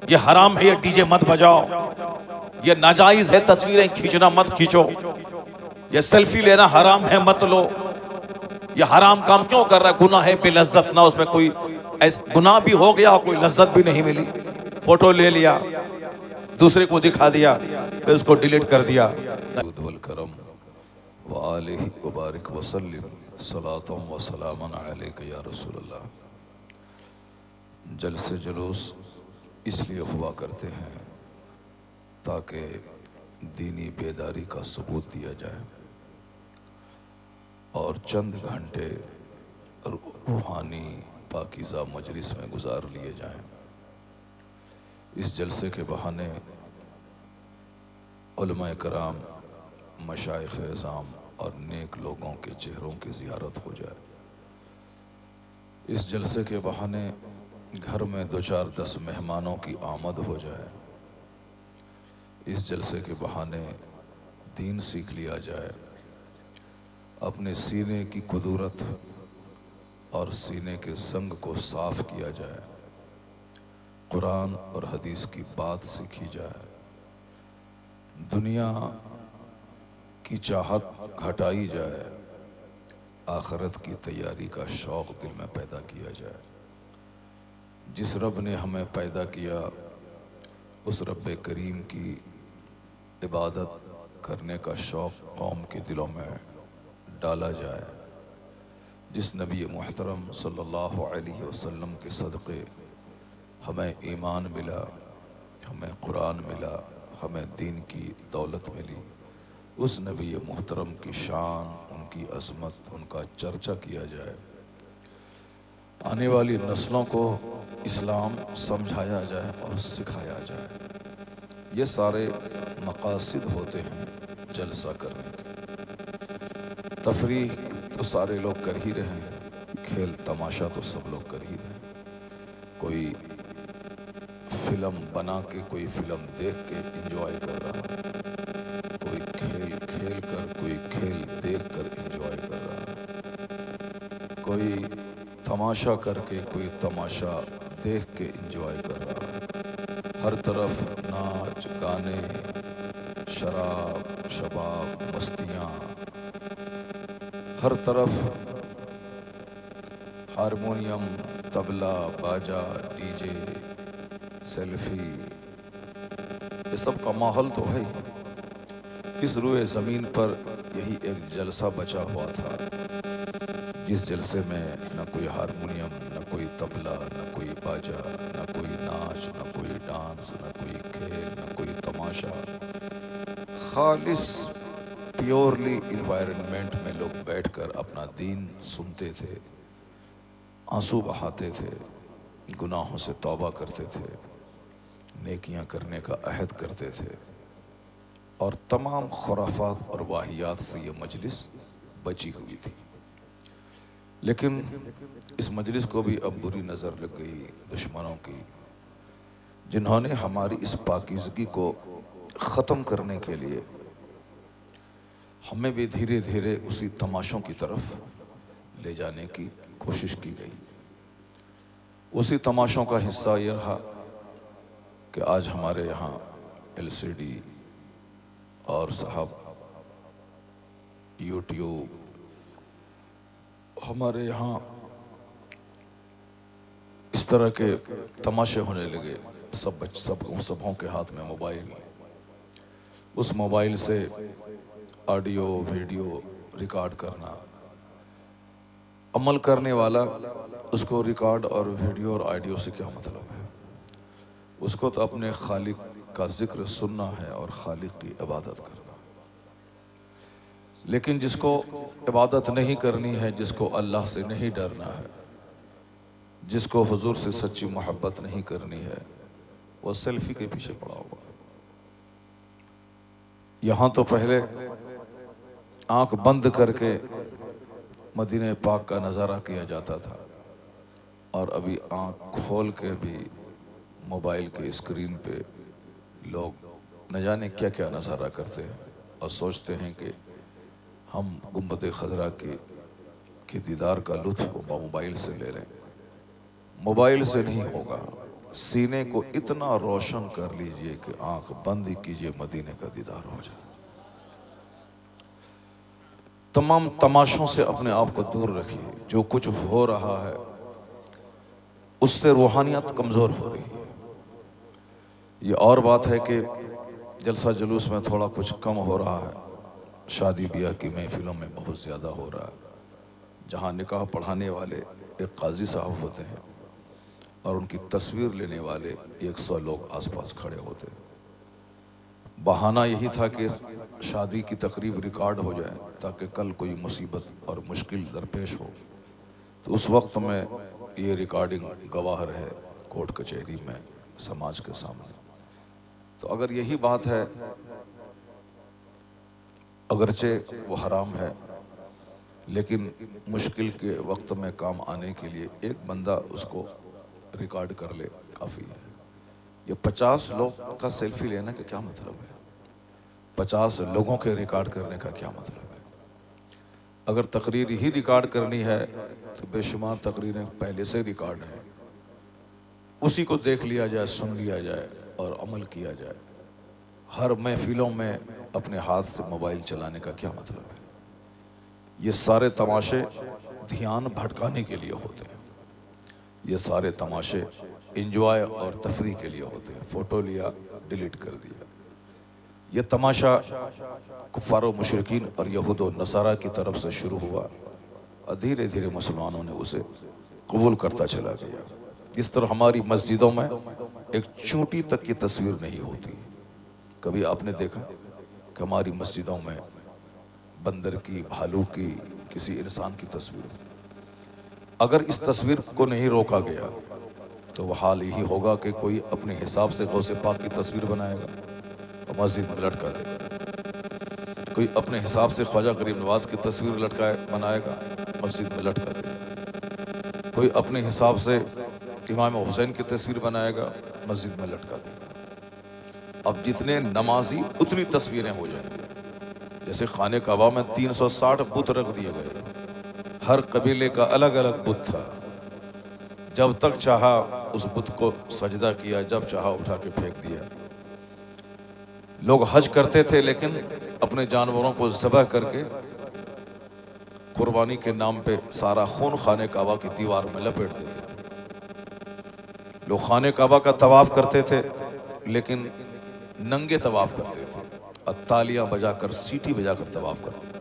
یہ حرام ہے، یہ ڈی جے مت بجاؤ، یہ ناجائز ہے، تصویریں کھینچنا مت کھینچو، یہ سیلفی لینا حرام ہے مت لو۔ یہ حرام کام کیوں کر رہا ہے؟ گناہ ہے بے لذت، نہ اس میں کوئی گناہ بھی ہو گیا اور کوئی لذت بھی نہیں ملی۔ فوٹو لے لیا، دوسرے کو دکھا دیا، پھر اس کو ڈیلیٹ کر دیا۔ والکرم وآلہ وبارک وسلم صلاۃ و سلام علیک یا رسول اللہ۔ جلسے جلوس اس لیے ہوا کرتے ہیں تاکہ دینی بیداری کا ثبوت دیا جائے اور چند گھنٹے روحانی پاکیزہ مجلس میں گزار لیے جائیں۔ اس جلسے کے بہانے علماء کرام، مشائخ اعظام اور نیک لوگوں کے چہروں کی زیارت ہو جائے۔ اس جلسے کے بہانے گھر میں 2-4-10 مہمانوں کی آمد ہو جائے۔ اس جلسے کے بہانے دین سیکھ لیا جائے، اپنے سینے کی قدورت اور سینے کے زنگ کو صاف کیا جائے، قرآن اور حدیث کی بات سیکھی جائے، دنیا کی چاہت گھٹائی جائے، آخرت کی تیاری کا شوق دل میں پیدا کیا جائے۔ جس رب نے ہمیں پیدا کیا اس رب کریم کی عبادت کرنے کا شوق قوم کے دلوں میں ڈالا جائے۔ جس نبی محترم صلی اللہ علیہ وسلم کے صدقے ہمیں ایمان ملا، ہمیں قرآن ملا، ہمیں دین کی دولت ملی، اس نبی محترم کی شان، ان کی عظمت، ان کا چرچا کیا جائے، آنے والی نسلوں کو اسلام سمجھایا جائے اور سکھایا جائے۔ یہ سارے مقاصد ہوتے ہیں جلسہ کرنے کے۔ تفریح تو سارے لوگ کر ہی رہے ہیں، کھیل تماشا تو سب لوگ کر ہی رہے ہیں۔ کوئی فلم بنا کے، کوئی فلم دیکھ کے انجوائے کر رہا ہے، کوئی کھیل کھیل کر، کوئی کھیل دیکھ کر انجوائے کر رہا ہے، کوئی تماشا کر کے، کوئی تماشا دیکھ کے انجوائے کر رہا ہے۔ ہر طرف ناچ گانے، شراب شباب، مستیاں، ہر طرف ہارمونیم، طبلہ، باجا، ڈی جے، سیلفی، یہ سب کا ماحول تو ہے ہی۔ اس روئے زمین پر یہی ایک جلسہ بچا ہوا تھا، جس جلسے میں نہ کوئی ہارمونیم، نہ کوئی طبلہ، نہ کوئی باجا، نہ کوئی ناچ، نہ کوئی ڈانس، نہ کوئی کھیل، نہ کوئی تماشا، خالص پیورلی انوائرنمنٹ میں لوگ بیٹھ کر اپنا دین سنتے تھے، آنسو بہاتے تھے، گناہوں سے توبہ کرتے تھے، نیکیاں کرنے کا عہد کرتے تھے، اور تمام خرافات اور واہیات سے یہ مجلس بچی ہوئی تھی۔ لیکن اس مجلس کو بھی اب بری نظر لگ گئی دشمنوں کی، جنہوں نے ہماری اس پاکیزگی کو ختم کرنے کے لیے ہمیں بھی دھیرے دھیرے اسی تماشوں کی طرف لے جانے کی کوشش کی گئی۔ اسی تماشوں کا حصہ یہ رہا کہ آج ہمارے یہاں ایل سی ڈی اور صاحب یوٹیوب، ہمارے یہاں اس طرح کے تماشے ہونے لگے۔ سبوں کے ہاتھ میں موبائل، اس موبائل سے آڈیو ویڈیو ریکارڈ کرنا، عمل کرنے والا اس کو ریکارڈ اور ویڈیو اور آڈیو سے کیا مطلب ہے؟ اس کو تو اپنے خالق کا ذکر سننا ہے اور خالق کی عبادت کرنا۔ لیکن جس کو عبادت نہیں کرنی ہے، جس کو اللہ سے نہیں ڈرنا ہے، جس کو حضور سے سچی محبت نہیں کرنی ہے، وہ سیلفی کے پیچھے پڑا ہوا ہے۔ یہاں تو پہلے آنکھ بند کر کے مدینہ پاک کا نظارہ کیا جاتا تھا، اور ابھی آنکھ کھول کے بھی موبائل کے اسکرین پہ لوگ نہ جانے کیا کیا نظارہ کرتے ہیں، اور سوچتے ہیں کہ ہم گنبد خضرا کے دیدار کا لطف موبائل سے لے لیں۔ موبائل سے نہیں ہوگا، سینے کو اتنا روشن کر لیجئے کہ آنکھ بند ہی کیجئے مدینے کا دیدار ہو جائے۔ تمام تماشوں سے اپنے آپ کو دور رکھیے۔ جو کچھ ہو رہا ہے اس سے روحانیت کمزور ہو رہی ہے۔ یہ اور بات ہے کہ جلسہ جلوس میں تھوڑا کچھ کم ہو رہا ہے، شادی بیاہ کی محفلوں میں بہت زیادہ ہو رہا ہے، جہاں نکاح پڑھانے والے ایک قاضی صاحب ہوتے ہیں اور ان کی تصویر لینے والے 100 لوگ آس پاس کھڑے ہوتے ہیں۔ بہانہ یہی تھا کہ شادی کی تقریب ریکارڈ ہو جائے تاکہ کل کوئی مصیبت اور مشکل درپیش ہو تو اس وقت میں یہ ریکارڈنگ گواہ رہے کورٹ کچہری میں سماج کے سامنے۔ تو اگر یہی بات ہے، اگرچہ وہ حرام ہے لیکن مشکل کے وقت میں کام آنے کے لیے ایک بندہ اس کو ریکارڈ کر لے کافی ہے۔ یہ 50 لوگ کا سیلفی لینے کا کیا مطلب ہے؟ 50 لوگوں کے ریکارڈ کرنے کا کیا مطلب ہے؟ اگر تقریر ہی ریکارڈ کرنی ہے تو بے شمار تقریریں پہلے سے ریکارڈ ہیں، اسی کو دیکھ لیا جائے، سن لیا جائے اور عمل کیا جائے۔ ہر محفلوں میں اپنے ہاتھ سے موبائل چلانے کا کیا مطلب ہے؟ یہ سارے تماشے دھیان بھٹکانے کے لیے ہوتے ہیں، یہ سارے تماشے انجوائے اور تفریح کے لیے ہوتے ہیں۔ فوٹو لیا، ڈیلیٹ کر دیا۔ یہ تماشا کفار و مشرکین اور یہود و نصارہ کی طرف سے شروع ہوا اور دھیرے دھیرے مسلمانوں نے اسے قبول کرتا چلا گیا۔ جس طرح ہماری مسجدوں میں ایک چونٹی تک کی تصویر نہیں ہوتی، کبھی آپ نے دیکھا کہ ہماری مسجدوں میں بندر کی، بھالو کی، کسی انسان کی تصویر؟ اگر اس تصویر کو نہیں روکا گیا تو وہ حال یہی ہوگا کہ کوئی اپنے حساب سے غوث پاک کی تصویر بنائے گا اور مسجد میں لٹکا دے گا، کوئی اپنے حساب سے خواجہ غریب نواز کی تصویر بنائے گا، مسجد میں لٹکا دے گا، کوئی اپنے حساب سے امام حسین کی تصویر بنائے گا، مسجد میں لٹکا دے گا۔ اب جتنے نمازی اتنی تصویریں ہو جائیں گی۔ جیسے خانہ کعبہ میں 360 بت رکھ دیے گئے، ہر قبیلے کا الگ الگ بت تھا، جب تک چاہا اس بت کو سجدہ کیا، جب چاہا اٹھا کے پھینک دیا۔ لوگ حج کرتے تھے لیکن اپنے جانوروں کو ذبح کر کے قربانی کے نام پہ سارا خون خانہ کعبہ کی دیوار میں لپیٹ دیتے تھے۔ لوگ خانہ کعبہ کا طواف کرتے تھے لیکن ننگے طواف کرتے تھے اور تالیاں بجا کر، سیٹی بجا کر طواف کرتے تھے۔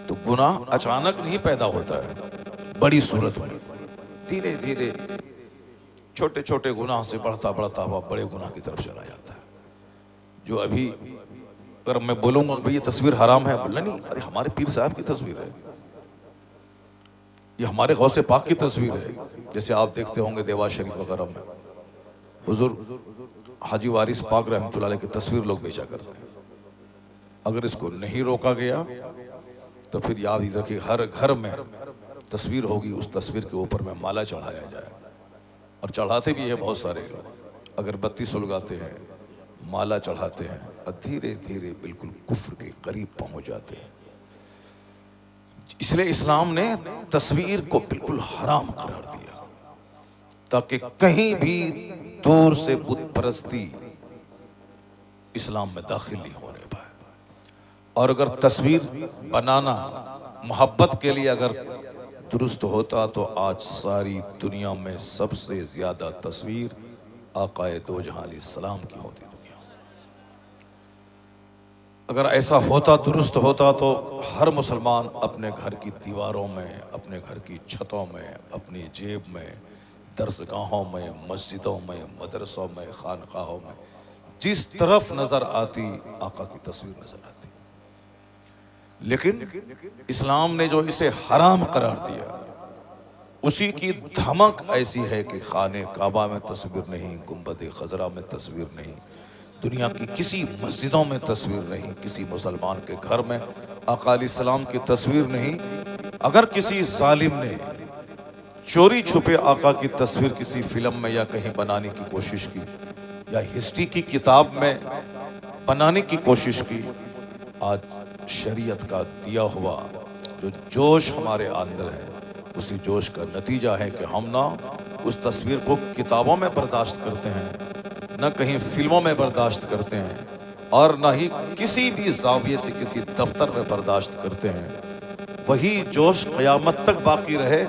تو گناہ اچانک نہیں پیدا ہوتا ہے، بڑی صورت میں دھیرے دھیرے چھوٹے چھوٹے گناہ سے بڑھتا بڑھتا ہوا بڑے گناہ کی طرف چلا جاتا ہے۔ جو ابھی اگر میں بولوں گا کہ یہ تصویر حرام ہے، بولنا نہیں، ارے ہمارے پیر صاحب کی تصویر ہے، یہ ہمارے غوث پاک کی تصویر ہے۔ جیسے آپ دیکھتے ہوں گے دیوا شریف وغیرہ میں حضور حاجی وارث پاک رحمۃ اللہ علیہ کی تصویر لوگ بیچا کرتے ہیں۔ اگر اس کو نہیں روکا گیا تو پھر یاد ہی رکھیے ہر گھر میں تصویر ہوگی، اس تصویر کے اوپر میں مالا چڑھایا جائے، اور چڑھاتے بھی ہیں بہت سارے لوگ، اگربتی سلگاتے ہیں، مالا چڑھاتے ہیں اور دھیرے دھیرے بالکل کفر کے قریب پہنچ جاتے ہیں۔ اس لیے اسلام نے تصویر کو بالکل حرام قرار دیا تاکہ کہیں بھی دور سے بت پرستی اسلام میں داخل نہیں ہونے پائے۔ اور اگر تصویر بنانا محبت کے لیے اگر درست ہوتا تو آج ساری دنیا میں سب سے زیادہ تصویر آقائے دو جہاں علیہ السلام کی ہوتی دنیا میں۔ اگر ایسا ہوتا، درست ہوتا، تو ہر مسلمان اپنے گھر کی دیواروں میں، اپنے گھر کی چھتوں میں، اپنی جیب میں، درسگاہوں میں، مسجدوں میں، مدرسوں میں، خانقاہوں میں، جس طرف نظر آتی آقا کی تصویر نظر آتی۔ لیکن اسلام نے جو اسے حرام قرار دیا، اسی کی دھمک ایسی ہے کہ خانہ کعبہ میں تصویر نہیں، گنبد خضرا میں تصویر نہیں، دنیا کی کسی مسجدوں میں تصویر نہیں، کسی مسلمان کے گھر میں آقا علیہ السلام کی تصویر نہیں۔ اگر کسی ظالم نے چوری چھپے آقا کی تصویر کسی فلم میں یا کہیں بنانے کی کوشش کی، یا ہسٹری کی کتاب میں بنانے کی کوشش کی، آج شریعت کا دیا ہوا جو جوش ہمارے اندر ہے، اسی جوش کا نتیجہ ہے کہ ہم نہ اس تصویر کو کتابوں میں برداشت کرتے ہیں، نہ کہیں فلموں میں برداشت کرتے ہیں، اور نہ ہی کسی بھی زاویے سے کسی دفتر میں برداشت کرتے ہیں۔ وہی جوش قیامت تک باقی رہے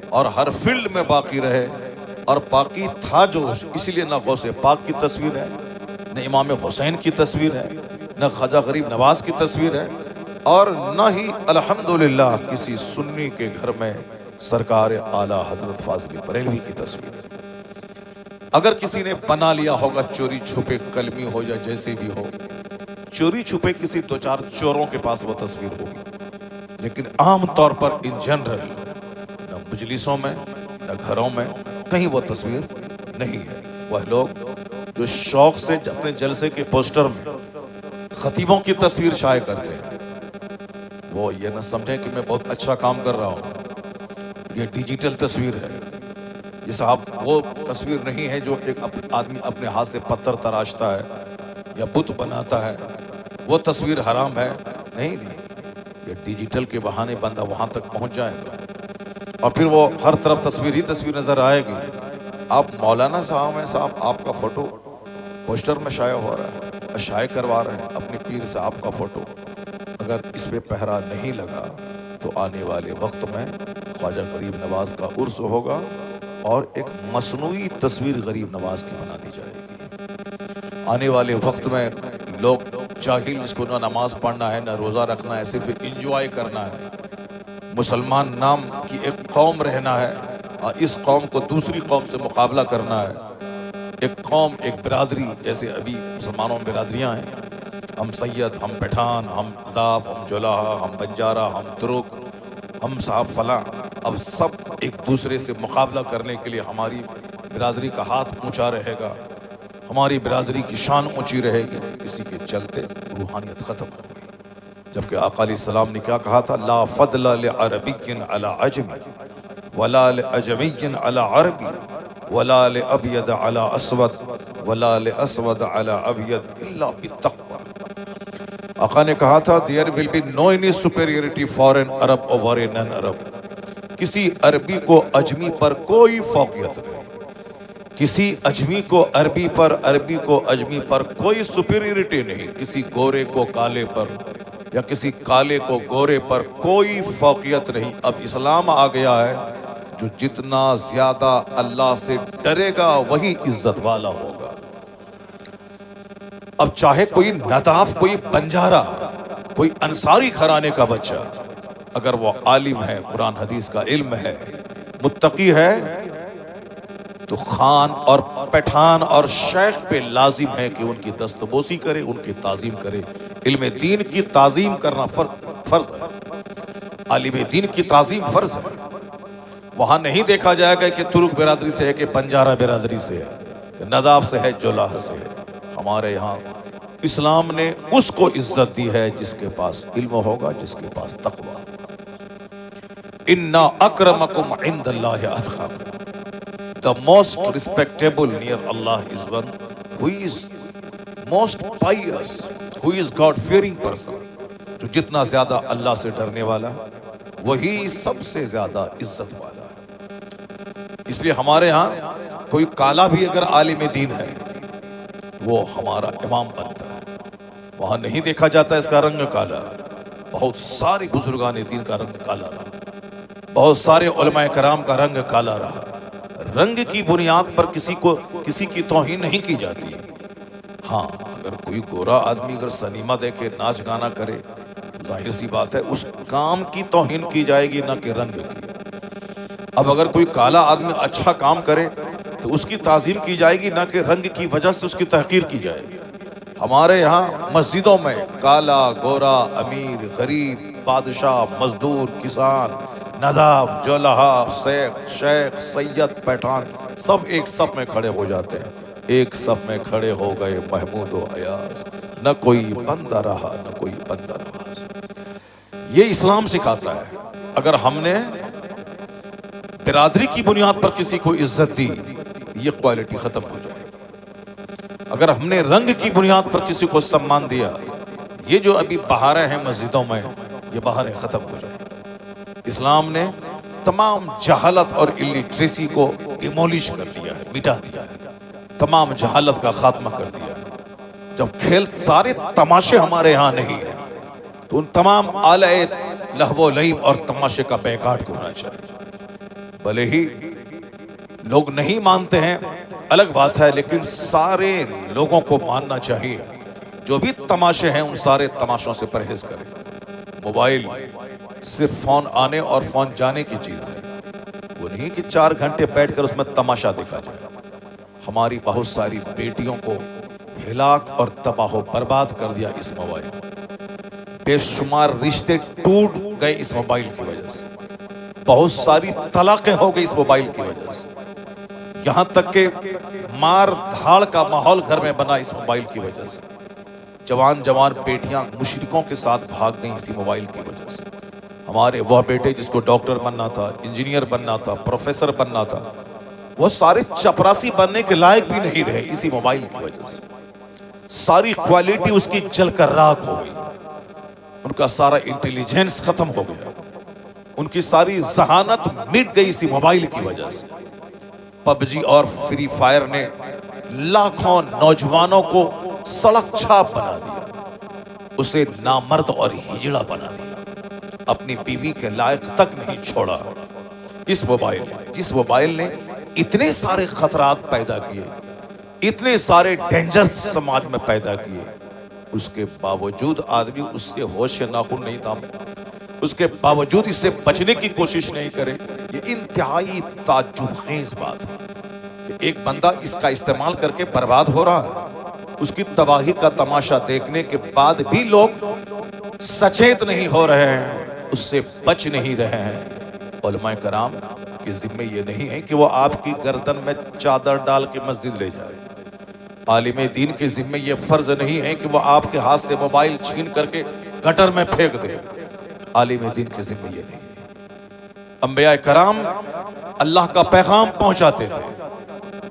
اور ہر فیلڈ میں باقی رہے، اور باقی تھا جوش، اسی لیے نہ غوث پاک کی تصویر ہے، نہ امام حسین کی تصویر ہے، نہ خواجہ غریب نواز کی تصویر ہے، اور نہ ہی الحمدللہ کسی سنی کے گھر میں سرکار اعلیٰ حضرت فاضل بریلوی کی تصویر ہے۔ اگر کسی نے بنا لیا ہوگا چوری چھپے، کلمی ہو یا جیسے بھی ہو، چوری چھپے کسی دو چار چوروں کے پاس وہ تصویر ہوگی، لیکن عام طور پر ان جنرل نہ مجلسوں میں نہ گھروں میں کہیں وہ تصویر نہیں ہے۔ وہ لوگ جو شوق سے اپنے جلسے کے پوسٹر میں خطیبوں کی تصویر شائع کرتے ہیں، وہ یہ نہ سمجھیں کہ میں بہت اچھا کام کر رہا ہوں، یہ ڈیجیٹل تصویر ہے۔ یہ صاحب وہ تصویر نہیں ہے جو ایک آدمی اپنے ہاتھ سے پتھر تراشتا ہے یا بت بناتا ہے، وہ تصویر حرام ہے، نہیں۔ یہ ڈیجیٹل کے بہانے بندہ وہاں تک پہنچ جائے گا اور پھر وہ ہر طرف تصویر ہی تصویر نظر آئے گی۔ آپ مولانا صاحب ہیں، صاحب آپ کا فوٹو پوسٹر میں شائع ہو رہا ہے، شائع کروا رہے ہیں اپنے پیر صاحب کا فوٹو، اگر اس پہ پہرا نہیں لگا تو آنے والے وقت میں خواجہ غریب نواز کا عرس ہوگا اور ایک مصنوعی تصویر غریب نواز کی بنا دی جائے گی۔ آنے والے وقت میں لوگ جاہل، جس کو نہ نماز پڑھنا ہے نہ روزہ رکھنا ہے، صرف انجوائے کرنا ہے، مسلمان نام کی ایک قوم رہنا ہے اور اس قوم کو دوسری قوم سے مقابلہ کرنا ہے، ایک قوم ایک برادری، جیسے ابھی مسلمانوں میں برادریاں ہیں، ہم سید، ہم پٹھان، ہم داف، ہم جولاہا، ہم بنجارہ، ہم ترک، ہم صاحب فلاں، اب سب ایک دوسرے سے مقابلہ کرنے کے لیے ہماری برادری کا ہاتھ اونچا رہے گا، ہماری برادری کی شان اونچی رہے گی، اسی کے چلتے روحانیت ختم ہو گئی۔ جبکہ آقا علیہ السلام نے کیا کہا تھا؟ لا فضل لعربی علی عجمی ولا لعجمی علی عربی ولا لابید علی اسود ولا لاسود علی ابید الا بالتقوی۔ آقا نے کہا تھا there will be no any superiority for an Arab over a non-Arab۔ کسی عربی کو اجمی پر کوئی فوقیت نہیں، کسی اجمی کو عربی پر، عربی کو اجمی پر کوئی سپیریورٹی نہیں، کسی گورے کو کالے پر یا کسی کالے کو گورے پر کوئی فوقیت نہیں۔ اب اسلام آ گیا ہے، جو جتنا زیادہ اللہ سے ڈرے گا وہی عزت والا ہوگا۔ اب چاہے کوئی نطاف، کوئی بنجارہ، کوئی انصاری گھرانے کا بچہ، اگر وہ عالم ہے، قرآن حدیث کا علم ہے، متقی ہے، تو خان اور پٹھان اور شیخ پہ لازم ہے کہ ان کی دستبوسی کرے، ان کی تعظیم کرے۔ علم دین کی تعظیم کرنا فرض ہے، عالم دین کی تعظیم فرض ہے۔ وہاں نہیں دیکھا جائے گا کہ ترک برادری سے ہے کہ بنجارہ برادری سے ہے، کہ نداف سے ہے، جولاہ سے ہے۔ ہمارے یہاں اسلام نے اس کو عزت دی ہے جس کے پاس علم ہوگا، جس کے پاس تقوی ہوگا۔ اِنَّا أَكْرَمَكُمْ عِنْدَ اللَّهِ أَتْقَاكُمْ۔ The most respectable near Allah is one who is most pious, who is God-fearing person۔ جو جتنا زیادہ اللہ سے ڈرنے والا وہی سب سے زیادہ عزت والا ہے۔ اس لیے ہمارے ہاں کوئی کالا بھی اگر عالم دین ہے وہ ہمارا امام بنتا ہے، وہاں نہیں دیکھا جاتا اس کا رنگ کالا۔ بہت سارے بزرگان دین کا رنگ کالا رہا، بہت سارے علماء کرام کا رنگ کالا رہا۔ رنگ کی بنیاد پر کسی کی توہین نہیں کی جاتی۔ ہاں اگر کوئی گورا آدمی اگر سنیما دیکھے، ناچ گانا کرے، ظاہر سی بات ہے اس کام کی توہین کی جائے گی، نہ کہ رنگ کی۔ اب اگر کوئی کالا آدمی اچھا کام کرے تو اس کی تعظیم کی جائے گی، نہ کہ رنگ کی وجہ سے اس کی تحقیر کی جائے گی۔ ہمارے یہاں مسجدوں میں کالا، گورا، امیر، غریب، بادشاہ، مزدور، کسان، نداب، جولہا، شیخ، سید، پٹھان، سب ایک صف میں کھڑے ہو جاتے ہیں۔ ایک صف میں کھڑے ہو گئے محمود و ایاز، نہ کوئی بندہ رہا نہ کوئی بندہ نواز۔ یہ اسلام سکھاتا ہے۔ اگر ہم نے برادری کی بنیاد پر کسی کو عزت دی، یہ کوالٹی ختم ہو جائے گی۔ اگر ہم نے رنگ کی بنیاد پر کسی کو سمان دیا، یہ جو ابھی بہاریں ہیں مسجدوں میں، یہ بہاریں ختم ہو جائیں۔ اسلام نے تمام جہالت اور الٹریسی کو ڈیمولش کر دیا ہے، مٹا دیا ہے، تمام جہالت کا خاتمہ کر دیا ہے۔ جب کھیل سارے تماشے ہمارے ہاں نہیں ہیں تو ان تمام آلہ لہو و لعب اور تماشے کا بیکاٹ ہونا چاہیے۔ بھلے ہی لوگ نہیں مانتے ہیں الگ بات ہے، لیکن سارے لوگوں کو ماننا چاہیے، جو بھی تماشے ہیں ان سارے تماشوں سے پرہیز کریں۔ موبائل صرف فون آنے اور فون جانے کی چیز ہے، وہ نہیں کہ 4 گھنٹے بیٹھ کر اس میں تماشا دیکھا جائے۔ ہماری بہت ساری بیٹیوں کو ہلاک اور تباہ و برباد کر دیا اس موبائل، بے شمار رشتے ٹوٹ گئے اس موبائل کی وجہ سے، بہت ساری طلاقیں ہو گئی اس موبائل کی وجہ سے، یہاں تک کہ مار دھاڑ کا ماحول گھر میں بنا اس موبائل کی وجہ سے۔ جوان بیٹیاں مشرکوں کے ساتھ بھاگ گئیں اسی موبائل کی وجہ سے۔ ہمارے وہ بیٹے جس کو ڈاکٹر بننا تھا، انجینئر بننا تھا، پروفیسر بننا تھا، وہ سارے چپراسی بننے کے لائق بھی نہیں رہے اسی موبائل کی وجہ سے۔ ساری کوالٹی اس کی جل کر راکھ ہو گئی، ان کا سارا انٹیلیجنس ختم ہو گیا، ان کی ساری ذہانت مٹ گئی اسی موبائل کی وجہ سے۔ پب جی اور فری فائر نے لاکھوں نوجوانوں کو سڑک چھاپ بنا دیا، اسے نامرد اور ہجڑا بنا دیا، اپنی بیوی کے لائق تک نہیں چھوڑا۔ اس موبائل جس موبائل نے اتنے سارے خطرات پیدا کیے، اتنے سارے ڈینجرز سماج میں پیدا کیے، اس کے باوجود آدمی اس سے ہوش ناخن نہیں تھامے، اس کے باوجود اس سے بچنے کی کوشش نہیں کرے، یہ انتہائی تعجب خیز بات ہے کہ ایک بندہ اس کا استعمال کر کے برباد ہو رہا ہے۔ اس کی تباہی کا تماشا دیکھنے کے بعد بھی لوگ سچیت نہیں ہو رہے ہیں، اس سے بچ نہیں رہے ہیں۔ علماء کرام کے ذمہ یہ نہیں ہے کہ وہ آپ کی گردن میں چادر ڈال کے مسجد لے جائے، عالم دین کے ذمہ یہ فرض نہیں ہے کہ وہ آپ کے ہاتھ سے موبائل چھین کر کے گٹر میں پھینک دے، عالم دین کے ذمہ یہ نہیں ہے۔ انبیاء کرام اللہ کا پیغام پہنچاتے تھے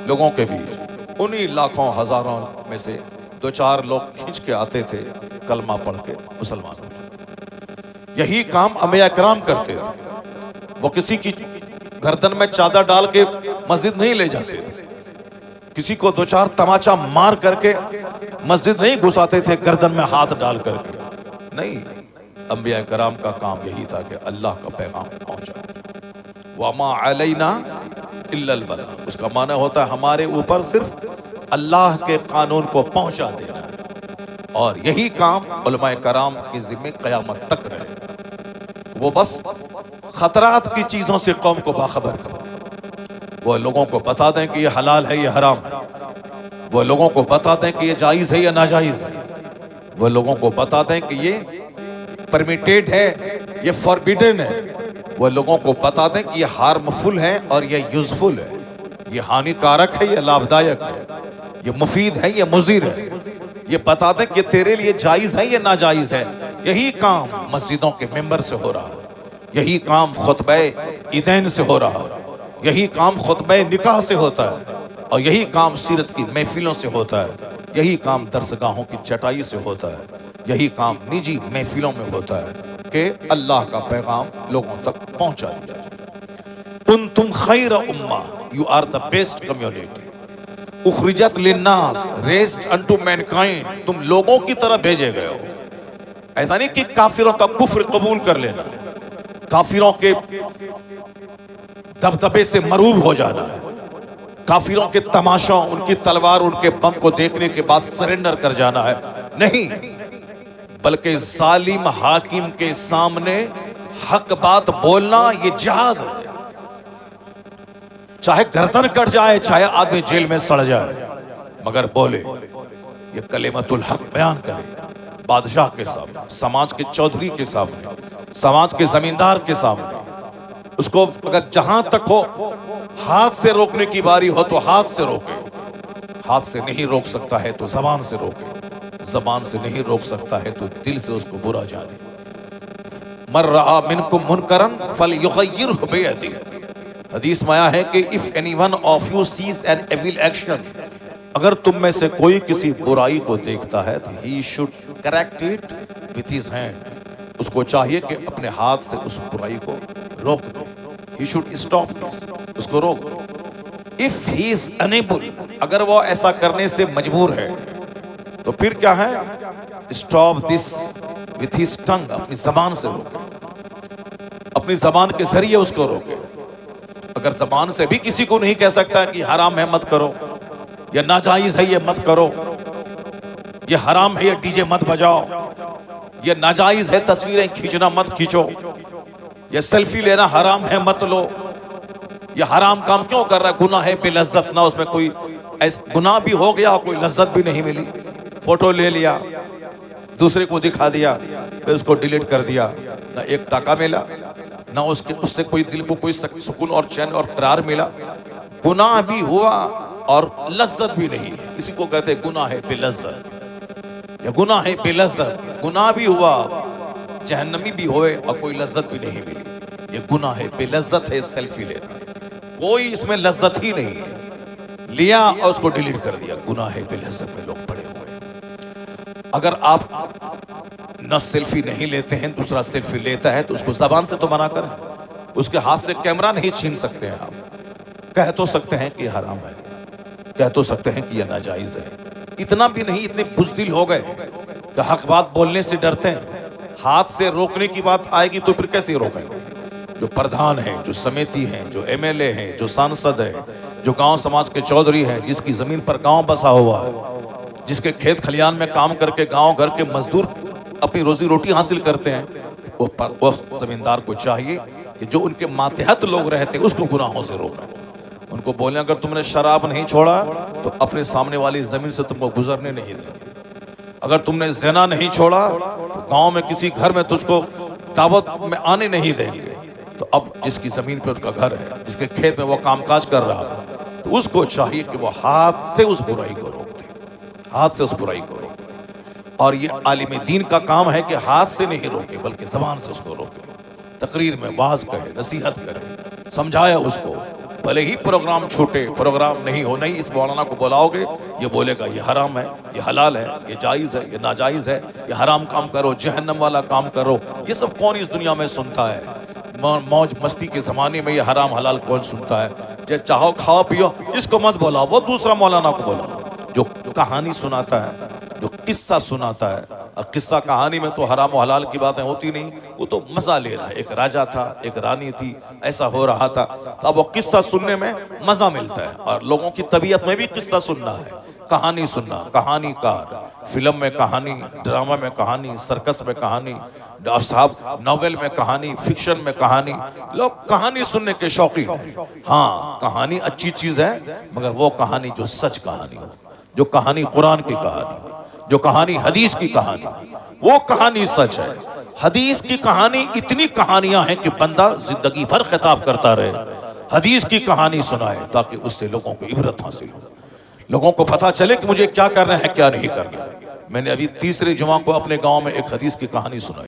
لوگوں کے بیچ، انہی لاکھوں ہزاروں میں سے 2-4 لوگ کھینچ کے آتے تھے، کلمہ پڑھ کے مسلمان ہو جاتے۔ یہی کام انبیاء کرام کرتے تھے، وہ کسی کی گردن میں چادر ڈال کے مسجد نہیں لے جاتے تھے، کسی کو 2-4 تماچا مار کر کے مسجد نہیں گھساتے تھے گردن میں ہاتھ ڈال کر کے، نہیں، انبیاء کرام کا کام یہی تھا کہ اللہ کا پیغام پہنچانا۔ وَمَا عَلَيْنَا إِلَّا الْبَلَاغُ، اس کا معنی ہوتا ہے ہمارے اوپر صرف اللہ کے قانون کو پہنچا دینا ہے، اور یہی کام علماء کرام کی ذمہ قیامت تک رہے۔ وہ بس خطرات کی چیزوں سے قوم کو باخبر کریں، وہ لوگوں کو بتا دیں کہ یہ حلال ہے، یہ حرام ہے، وہ لوگوں کو بتا دیں کہ یہ جائز ہے یا ناجائز ہے، وہ لوگوں کو بتا دیں کہ یہ پرمیٹیڈ ہے، یہ فوربیڈن ہے، وہ لوگوں کو بتا دیں کہ یہ ہارمفل ہے اور یہ یوزفل ہے، یہ ہانی کارک ہے، یہ لابھدایک ہے، یہ مفید ہے، یہ مضر ہے، یہ بتا دیں کہ تیرے لیے جائز ہے یا ناجائز ہے۔ یہی کام مسجدوں کے ممبر سے ہو رہا ہے، یہی کام خطبہ عیدین سے ہو رہا ہے، یہی کام خطبہ نکاح سے ہوتا ہے، اور یہی کام سیرت کی محفلوں سے ہوتا ہے، یہی کام درسگاہوں کی چٹائی سے ہوتا ہے، یہی کام نجی محفلوں میں ہوتا ہے کہ اللہ کا پیغام لوگوں تک پہنچا دیا جائے۔ کنتم خیر امہ، you are the best community، اخرجت للناس، raised unto mankind، تم لوگوں کی طرح بھیجے گئے ہو۔ ایسا نہیں کہ کافروں کا کفر قبول کر لینا ہے، کافروں کے دبدبے سے مرعوب ہو جانا ہے، کافروں کے تماشوں، ان کی تلوار، ان کے بم کو دیکھنے کے بعد سرنڈر کر جانا ہے، نہیں، بلکہ ظالم حاکم کے سامنے حق بات بولنا یہ جہاد ہے، چاہے گردن کٹ جائے، چاہے آدمی جیل میں سڑ جائے، مگر بولے، یہ کلمت الحق بیان کرے، بادشاہ کے سامنے، سماج کے چودھری کے سامنے، سماج کے زمیندار کے سامنے، اس کو اگر جہاں تک ہو ہاتھ سے روکنے کی باری ہو تو ہاتھ سے روکے، ہاتھ سے نہیں روک سکتا ہے تو زبان سے روکے، زبان سے نہیں روک سکتا ہے تو دل سے اس کو برا جانے۔ من رأى منکم منکرا فلیغیرہ بیدہ، حدیث میں آیا ہے کہ if any one of you sees an evil action، اگر تم میں سے کوئی کسی برائی کو دیکھتا ہے تو he should correct it with his hand، اس کو چاہیے کہ اپنے ہاتھ سے اس برائی کو روک دے۔ he should stop this. اس کو روک دو. If he is unable, اگر وہ ایسا کرنے سے مجبور ہے تو پھر کیا ہے؟ Stop this with his tongue. اپنی زبان سے روکے, اپنی زبان کے ذریعے اس کو روکے. اگر زبان سے بھی کسی کو نہیں کہہ سکتا کہ حرام ہے مت کرو, یا ناجائز ہے یہ مت کرو, یہ حرام ہے یہ ڈی جے مت بجاؤ, یہ ناجائز ہے تصویریں کھینچنا مت کھینچو, یہ سیلفی لینا حرام ہے مت لو, یہ حرام کام کیوں کر رہا ہے, گناہ ہے بے لذت, نہ اس میں کوئی گناہ بھی ہو گیا, کوئی لذت بھی نہیں ملی, فوٹو لے لیا, دوسرے کو دکھا دیا, پھر اس کو ڈیلیٹ کر دیا, نہ ایک ٹاکا ملا, نہ اس سے کوئی دل کو کوئی سکون اور چین اور قرار ملا, گناہ بھی ہوا اور لذت بھی نہیں. کسی کو کہتے ہیں گناہ ہے بے لذت, یا گناہ ہے بے لذت, گناہ بھی ہوا, جہنمی بھی ہوئے اور کوئی لذت بھی نہیں ملی. یہ گناہ ہے بے لذت ہے سیلفی لینا, کوئی اس میں لذت ہی نہیں ہے, لیا اور اس کو ڈیلیٹ کر دیا, گناہ ہے بے لذت میں لوگ پڑے ہوئے. اگر آپ نہ سیلفی نہیں لیتے ہیں, دوسرا سیلفی لیتا ہے تو اس کو زبان سے تو منع کریں. اس کے ہاتھ سے کیمرہ نہیں چھین سکتے ہیں آپ, کہہ تو سکتے ہیں کہ یہ حرام ہے, کہہ تو سکتے ہیں کہ یہ ناجائز ہے. اتنا بھی نہیں, اتنے بزدل ہو گئے کہ حق بات بولنے سے ڈرتے ہیں. ہاتھ سے روکنے کی بات آئے گی تو پھر کیسے روکیں گے؟ جو پردھان ہیں, جو سمیتی ہیں, جو ایم ایل اے ہیں, جو سانسد ہیں, جو گاؤں سماج کے چودھری ہیں, جس کی زمین پر گاؤں بسا ہوا ہے, جس کے کھیت کھلیان میں کام کر کے گاؤں گھر کے مزدور اپنی روزی روٹی حاصل کرتے ہیں, وہ زمیندار کو چاہیے کہ جو ان کے ماتحت لوگ رہتے ہیں اس کو گناہوں سے روکیں. ان کو بولیں اگر تم نے شراب نہیں چھوڑا تو اپنے سامنے والی زمین سے تم کو گزرنے نہیں دیں گے. اگر تم نے زنا نہیں چھوڑا تو گاؤں میں کسی گھر میں تجھ کو دعوت میں آنے نہیں دیں گے. تو اب جس کی زمین پہ اس کا گھر ہے, جس کے کھیت میں وہ کام کاج کر رہا ہے, تو اس کو چاہیے کہ وہ ہاتھ سے اس برائی کو روک دے, ہاتھ سے اس برائی کو روک دے. اور یہ عالم دین کا کام ہے کہ ہاتھ سے نہیں روکے بلکہ زبان سے اس کو روکے. تقریر میں واعظ کہے, نصیحت کرے, سمجھایا اس کو. بھلے ہی پروگرام چھوٹے, پروگرام نہیں ہو, نہیں اس مولانا کو بلاؤ گے یہ بولے گا یہ حرام ہے, یہ حلال ہے, یہ جائز ہے, یہ ناجائز ہے, یہ حرام کام کرو, جہنم والا کام کرو. یہ سب کون اس دنیا میں سنتا ہے؟ موج مستی کے زمانے میں یہ حرام حلال کون سنتا ہے؟ جیسے چاہو کھاؤ پیو, اس کو مت بولا, وہ دوسرا مولانا کو بولا جو کہانی سناتا ہے, جو قصہ سناتا ہے. اور قصہ کہانی میں تو حرام و حلال کی باتیں ہوتی نہیں, وہ تو مزہ لے رہا ہے. ایک راجا تھا, ایک رانی تھی, ایسا ہو رہا تھا, تو اب وہ قصہ سننے میں مزہ ملتا ہے. اور لوگوں کی طبیعت میں بھی قصہ سننا ہے, کہانی سننا, کہانی کار, فلم میں کہانی, ڈرامہ میں کہانی, سرکس میں کہانی, صاحب ناول میں کہانی, فکشن میں کہانی. لوگ کہانی سننے کے شوقین ہیں. ہاں کہانی اچھی چیز ہے, مگر وہ کہانی جو سچ کہانی ہو, جو کہانی قرآن کی کہانی ہو, جو کہانی حدیث کی کہانی, وہ کہانی سچ ہے. حدیث کی کہانی اتنی کہانیاں ہیں کہ بندہ زندگی بھر خطاب کرتا رہے. حدیث کی کہانی سنائے تاکہ اس سے لوگوں کو عبرت حاصل ہو, لوگوں کو پتہ چلے کہ مجھے کیا کرنا ہے کیا نہیں کرنا ہے. میں نے ابھی تیسرے جمعہ کو اپنے گاؤں میں ایک حدیث کی کہانی سنائی.